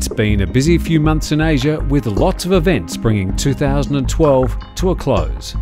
It's been a busy few months in Asia with lots of events bringing 2012 to a close.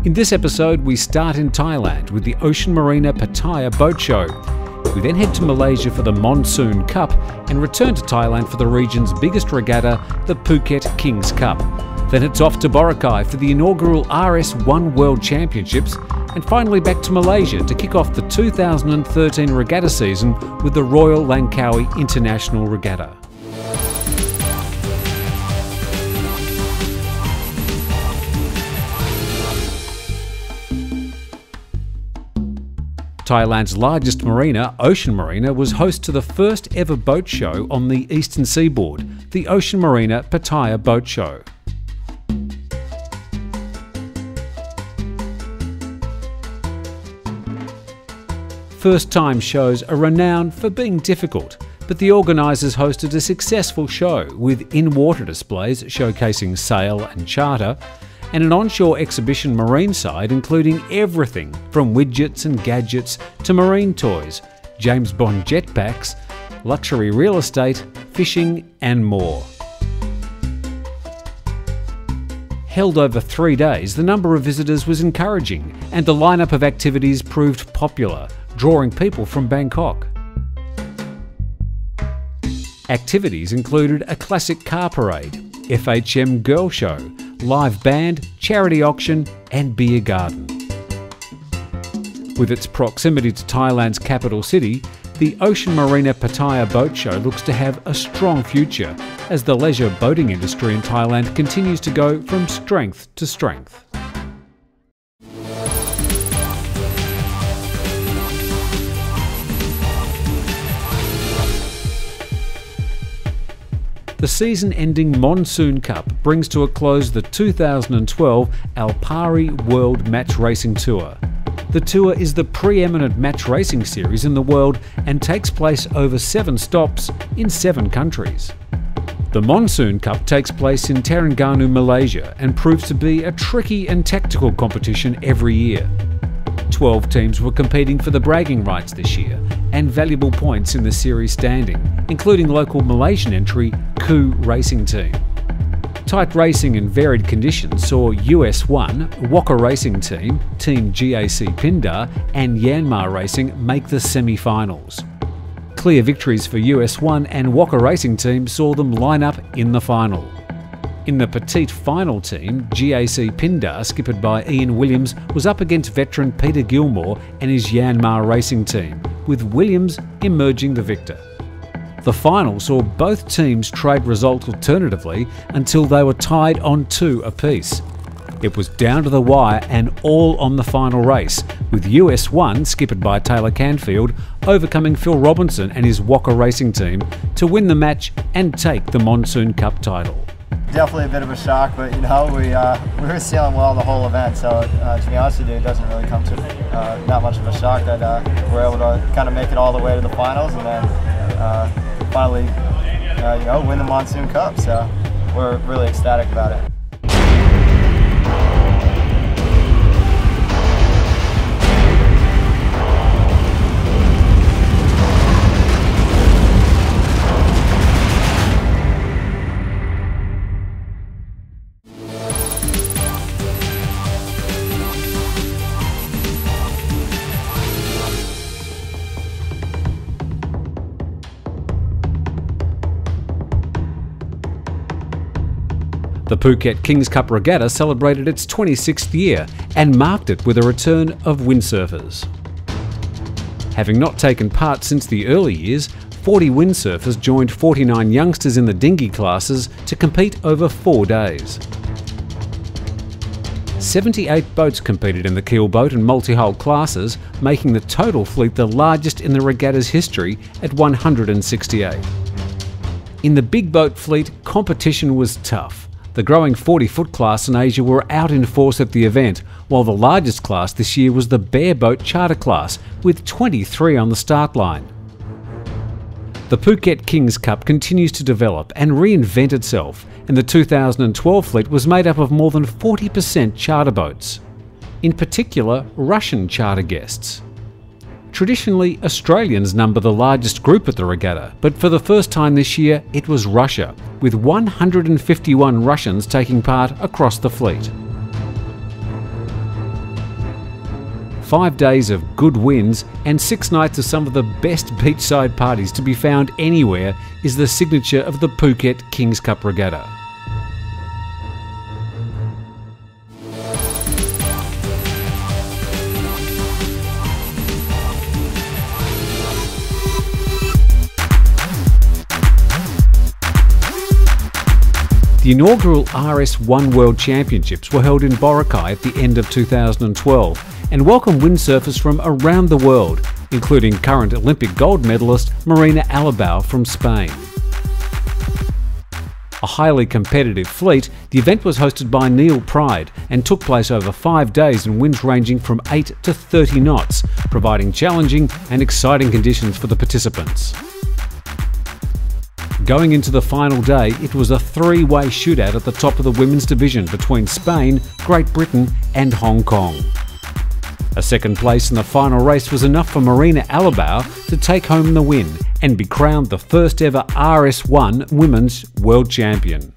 In this episode we start in Thailand with the Ocean Marina Pattaya boat show. We then head to Malaysia for the Monsoon Cup and return to Thailand for the region's biggest regatta, the Phuket Kings Cup. Then it's off to Boracay for the inaugural RS1 World Championships, and finally back to Malaysia to kick off the 2013 regatta season with the Royal Langkawi International Regatta. Thailand's largest marina, Ocean Marina, was host to the first ever boat show on the eastern seaboard, the Ocean Marina Pattaya Boat Show. First-time shows are renowned for being difficult, but the organisers hosted a successful show with in-water displays showcasing sail and charter, and an onshore exhibition marine side including everything from widgets and gadgets to marine toys, James Bond jetpacks, luxury real estate, fishing and more. Held over 3 days, the number of visitors was encouraging and the lineup of activities proved popular, drawing people from Bangkok. Activities included a classic car parade, FHM girl show, live band, charity auction and beer garden. With its proximity to Thailand's capital city, the Ocean Marina Pattaya Boat Show looks to have a strong future as the leisure boating industry in Thailand continues to go from strength to strength. The season-ending Monsoon Cup brings to a close the 2012 RS1 World Match Racing Tour. The tour is the preeminent match racing series in the world and takes place over 7 stops in 7 countries. The Monsoon Cup takes place in Terengganu, Malaysia, and proves to be a tricky and tactical competition every year. 12 teams were competing for the bragging rights this year and valuable points in the series standing, including local Malaysian entry Ku Racing Team. Tight racing and varied conditions saw US1, Waka Racing Team, Team GAC Pindar and Yanmar Racing make the semi-finals. Clear victories for US1 and Waka Racing Team saw them line up in the final. In the petite final team, GAC Pindar, skippered by Ian Williams, was up against veteran Peter Gilmore and his Yanmar Racing Team, with Williams emerging the victor. The final saw both teams trade results alternatively until they were tied on 2 apiece. It was down to the wire and all on the final race, with US1, skippered by Taylor Canfield, overcoming Phil Robinson and his Waka Racing Team to win the match and take the Monsoon Cup title. Definitely a bit of a shock, but you know, we were sailing well the whole event, so to be honest with you, it doesn't really come to that much of a shock that we're able to kind of make it all the way to the finals and then finally you know, win the Monsoon Cup, so we're really ecstatic about it. The Phuket Kings Cup Regatta celebrated its 26th year and marked it with a return of windsurfers. Having not taken part since the early years, 40 windsurfers joined 49 youngsters in the dinghy classes to compete over 4 days. 78 boats competed in the keelboat and multi-hull classes, making the total fleet the largest in the regatta's history at 168. In the big boat fleet, competition was tough. The growing 40-foot class in Asia were out in force at the event, while the largest class this year was the bareboat charter class, with 23 on the start line. The Phuket Kings Cup continues to develop and reinvent itself, and the 2012 fleet was made up of more than 40% charter boats. In particular, Russian charter guests. Traditionally, Australians number the largest group at the regatta, but for the first time this year, it was Russia, with 151 Russians taking part across the fleet. 5 days of good winds and 6 nights of some of the best beachside parties to be found anywhere is the signature of the Phuket Kings Cup Regatta. The inaugural RS1 World Championships were held in Boracay at the end of 2012 and welcomed windsurfers from around the world, including current Olympic gold medalist Marina from Spain. A highly competitive fleet, the event was hosted by Neil Pride and took place over 5 days in winds ranging from 8 to 30 knots, providing challenging and exciting conditions for the participants. Going into the final day, it was a 3-way shootout at the top of the women's division between Spain, Great Britain and Hong Kong. A second place in the final race was enough for Marina to take home the win and be crowned the first ever RS1 Women's World Champion.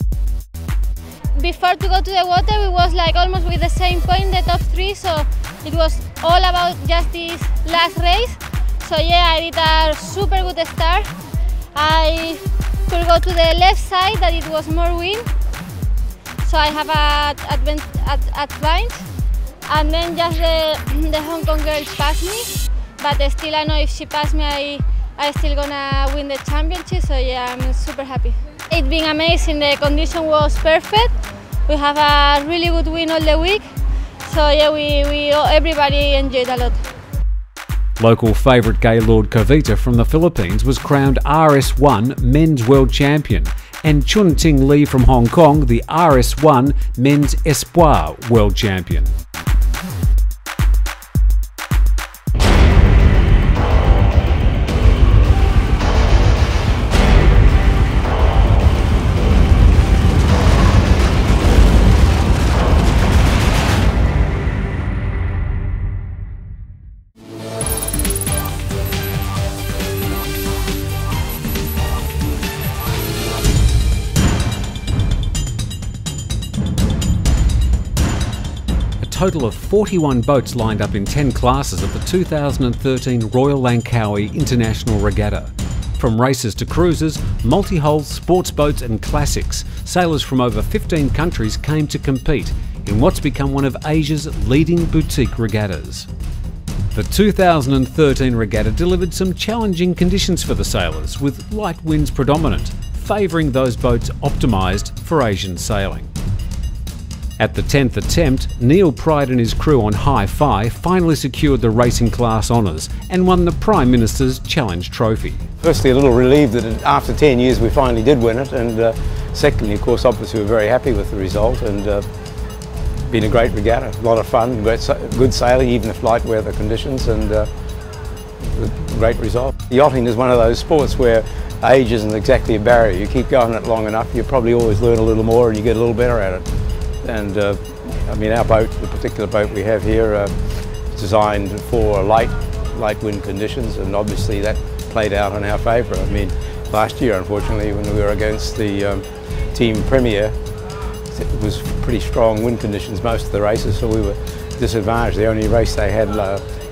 Before to go to the water, we was like almost with the same point, the top 3, so it was all about just this last race. So yeah, I did a super good start. I could go to the left side, that it was more wind, so I have an advantage. And then just the Hong Kong girls passed me, but still I know if she passed me, I still gonna win the championship, so yeah, I'm super happy. It's been amazing, the condition was perfect. We have a really good wind all the week, so yeah, everybody enjoyed a lot. Local favourite Gaylord Cavita from the Philippines was crowned RS1 Men's World Champion, and Chun Ting Lee from Hong Kong the RS1 Men's Espoir World Champion. A total of 41 boats lined up in 10 classes at the 2013 Royal Langkawi International Regatta. From races to cruises, multi-hull, sports boats and classics, sailors from over 15 countries came to compete in what's become one of Asia's leading boutique regattas. The 2013 regatta delivered some challenging conditions for the sailors, with light winds predominant, favouring those boats optimised for Asian sailing. At the 10th attempt, Neil Pride and his crew on Hi-Fi finally secured the racing class honours and won the Prime Minister's Challenge Trophy. Firstly, a little relieved that after 10 years we finally did win it, and secondly, of course, obviously we're very happy with the result, and been a great regatta, a lot of fun, good sailing even if light weather conditions, and a great result. Yachting is one of those sports where age isn't exactly a barrier. You keep going it long enough, you probably always learn a little more and you get a little better at it. And I mean, our boat, the particular boat we have here, is designed for light wind conditions, and obviously that played out in our favour. I mean, last year, unfortunately, when we were against the team Premier, it was pretty strong wind conditions most of the races, so we were disadvantaged. The only race they had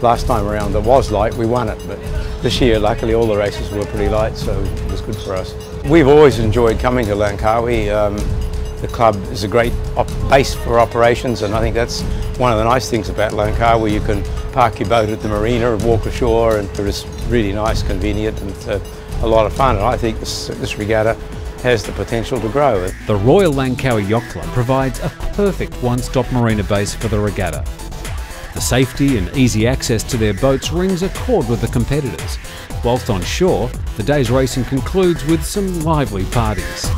last time around that was light, we won it. But this year, luckily, all the races were pretty light, so it was good for us. We've always enjoyed coming to Langkawi. The club is a great base for operations, and I think that's one of the nice things about Langkawi. You can park your boat at the Marina and walk ashore, and it's really nice, convenient, and a lot of fun. And I think this regatta has the potential to grow. The Royal Langkawi Yacht Club provides a perfect one-stop marina base for the regatta. The safety and easy access to their boats rings a chord with the competitors. Whilst on shore, the day's racing concludes with some lively parties.